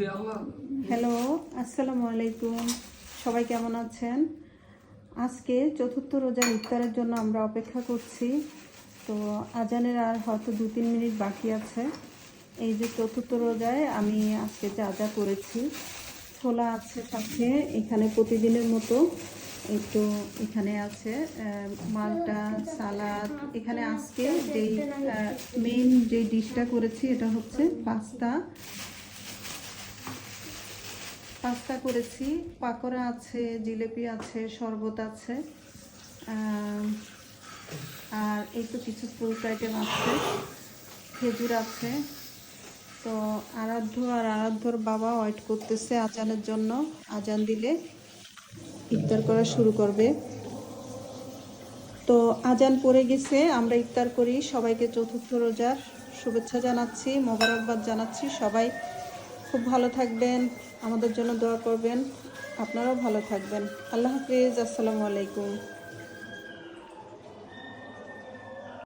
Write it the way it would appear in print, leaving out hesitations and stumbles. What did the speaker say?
Hello, আসসালামু আলাইকুম। সবাই কেমন আছেন? আজকে চতুর্থ রোজার ইফতারের জন্য আমরা অপেক্ষা করছি। তো আজানের আর হয়তো 2-3 মিনিট বাকি আছে। এই যে চতুর্থ রোজায় আমি আজকে যা যা করেছি, ছোলা আছে সাথে, এখানে প্রতিদিনের মতো একটু এখানে আছে মালটা, সালাদ। এখানে আজকে যেই মেইন যে ডিশটা করেছি এটা হচ্ছে পাস্তা করেছি, পাকোড়া আছে, জিলেপি আছে, শরবত আছে, আর এই তো কিছু ফ্রুট আইটেম আছে, খেজুর আছে। তো আরাধ্যর বাবা ওয়েট করতেছে আজানের জন্য। আজান দিলে ইফতার করা শুরু করবে। তো আজান পড়ে গেছে, আমরা ইফতার করি। সবাইকে চতুর্থ রোজার শুভেচ্ছা জানাচ্ছি, মোবারকবাদ জানাচ্ছি। সবাই খুব ভালো থাকবেন, আমাদের জন্য দোয়া করবেন। আপনারাও ভালো থাকবেন। আল্লাহ হাফিজ, আসসালামু আলাইকুম।